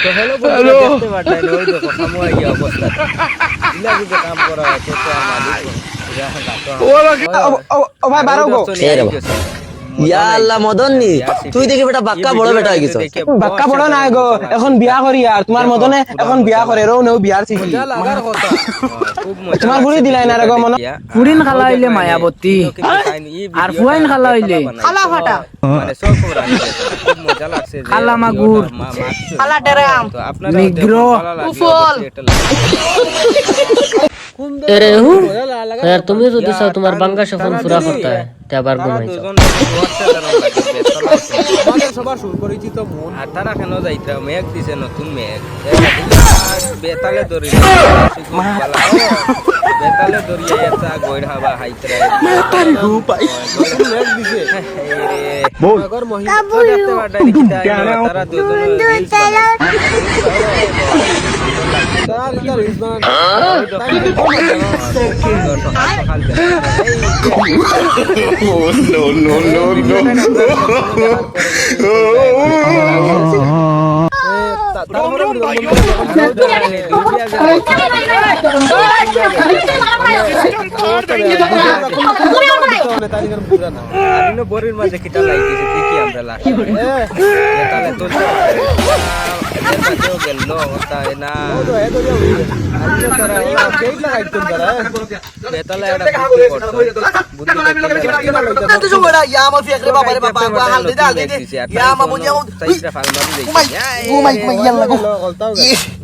তো হ্যালো বন্ধুরা দেখতে পারতেন ওই দেখো সামুয়া গিয়া অবস্থা ইলা যে কাম করা হয় তো ও ভাই বারো গো ইয়া আল্লাহ মদন নি তুই দেখি বেটা বাক্কা বড় বেটা হয়ে গেছিস বাক্কা বড় না গো এখন বিয়া করি আর তোমার মদনে এখন বিয়া করে রও নেও বিয়ার শিখি তোমার বুড়ি দিলাই না রে গো মন পুরিন খালা হইলে মায়াবতী আর ফুয়াইন খালা হইলে খালা ফাটা মানে সব খবর আনি খুব মজা লাগছে যে খালা মাগুর খালা ডেরাম তো আপনারা নিগ্রো উফল अरे हूँ यार तुम्हें तो दिशा तुम्हारा बंगा सफन पूरा करता है क्या बार घुमाई जाओ সবার শুরু করেছি তো মন আর তারা কেন যাইতা মেঘ দিছে নতুন মেঘ বেতালে দরি বেতালে দরিয়া এটা গইড় হাবা হাইতরা বেতারি রূপাই মেঘ দিছে বল আগর মহিলা তো দেখতে পারডাই কিটা তারা দুজন রিলস তারা রিলস বরির মাঝে কিটা লাইতেছে দেখি আমরা লাকি তাহলে তো গেল তাই না বেতালে একটা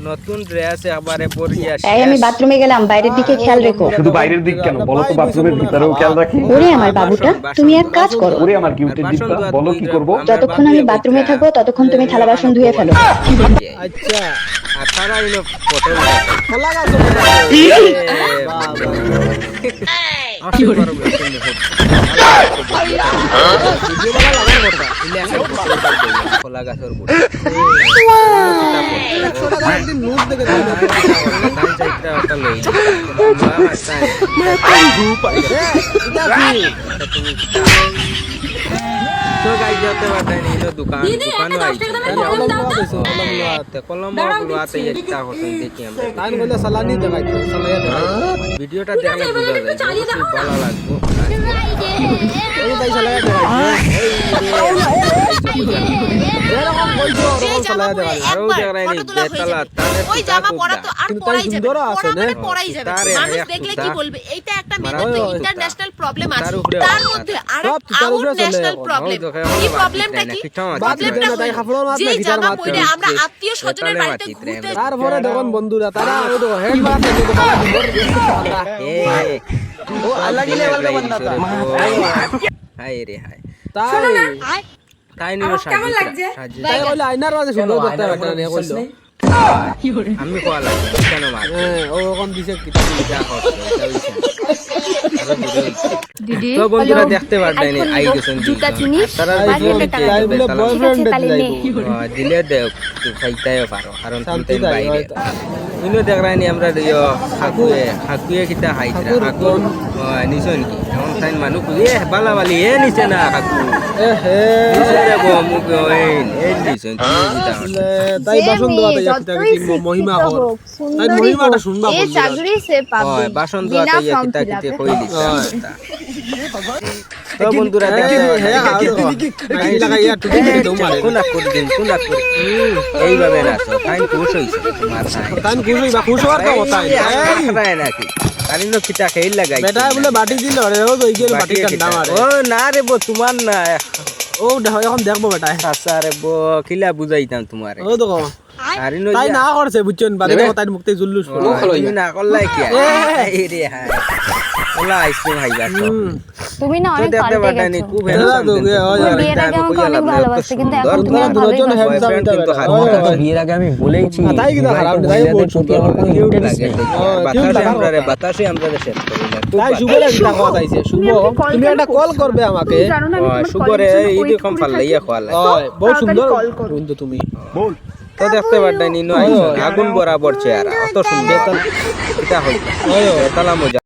নতুন ড্রেস একবারে পরিয়ে আসে আমি বাথরুমে গেলাম বাইরের দিকে খেয়াল রেখো শুধু বাইরের দিক কেন বলো তো বাথরুমের ভিতরেও খেয়াল রাখি ওরে আমার বাবুটা তুমি এক কাজ করো ওরে আমার কিউটের দিকটা বলো কি করব যতক্ষণ আমি বাথরুমে থাকবো ততক্ষণ তুমি থালা বাসন ধুয়ে ফেলো আচ্ছা আর তারা ইনো ফটো লাগা তো গাইজ যেতে পারতেন এই দোকান দোকানও আইছে কলম গুলোতে একটা হতেন দেখি আমরা টাইম বলে সালানি দেখাইতো সালায়া দেখাইতো ভিডিওটা দেখলে বুঝা যায় খুব ভালো লাগবে এই ভাই সালায়া এরকম বলছো ওরকম সালায়া দেখাইতো আরো দেখাইনি বেতালা তাদের ওই জামা পরা তো আর পরাই যাবে সুন্দর আছে না পরাই যাবে মানুষ দেখলে কি বলবে এইটা একটা মেয়েদের ইন্টারন্যাশনাল প্রবলেম আছে তার মধ্যে আরেক ন্যাশনাল প্রবলেম এই প্রবলেমটা কি প্রবলেমটা যে জামা পরে আমরা আত্মীয় স্বজনের বাড়িতে ঘুরতে তারপরে দেখুন বন্ধুরা তারা ওই হেড মারা থেকে ও আলাদা লেভেল কা বান্দা তা হাই রে হাই তাই তাই নিও সাজি তাই বলে আয়নার মাঝে সুন্দর দেখতে পারতা না কইলো আমি কোয়া লাগে কেন মার ও কোন দিছে কিটা দিছে দিদি তো বন্ধুরা দেখতে পারবেন আই গেছেন জুতা চিনিস তারা তাই বলে বয়ফ্রেন্ড দিলে দেও তুই খাইতেও পারো কারণ তুমি বাইরে ইনো দেখরানি আমরা দিও হাকুয়ে কিটা হাইতরা হাকু নিছন কি এমন টাইম মানুষ এ বালাবালি এ নিছে না হাকু নিছে রে গো মুখ এই নিছন তাই বাসন দোয়াতে কিটা কি মহিমা হর তাই মহিমাটা শুনবা এই চাকরি সে পাবে বাসন দোয়াতে কিটা কিটা কইলি তো বন্ধুরা দেখতে এই লাগাইয়া টুকি দাও মারে কোনা করে দিন কোনা করে এইভাবে রাখো টাইম খুশ হইছে তোমার টাইম খুশ হইবা খুশ হওয়ার কথা তাই নাকি কারিনো কিটা খেল লাগাই বেটা বলে বাটি দিল রে ও তো ইগেল বাটি ঠান্ডা মারে ও না রে বো তোমার না ও দেখো এখন দেখবো বেটা আচ্ছা রে বো কিলা বুঝাইতাম তোমারে ও দেখো কারিনো তাই না করছে বুঝছেন বাড়ি দেখো তাই মুক্তি জুল্লুস তুমি না করলাই কি এই রে হ্যাঁ ওলা আইসক্রিম খাইবা তুমি না অনেক দেখতে পারতানি খুব হ্যান্ডসাম বিয়ের আগে আমাকে অনেক ভালোবাসতে কিন্তু এখন তুমি আর দুজন হ্যান্ডসাম কিন্তু তো বিয়ের আগে আমি বলেইছি তাই কি খারাপ তাই প্রতি আমার কোনো ইন্টারেস্ট নেই বাতাসে আমরা সেট করি না তাই শুভরে একটা কথা আইছে শুভ তুমি একটা কল করবে আমাকে শুভরে এই রকম ফালাইয়া খোয়া লাগে বহুত সুন্দর বন্ধু তুমি বল তো দেখতে পারতানি নো আগুন বরাবর চেহারা অত সুন্দর এটা হইতা তালা মজা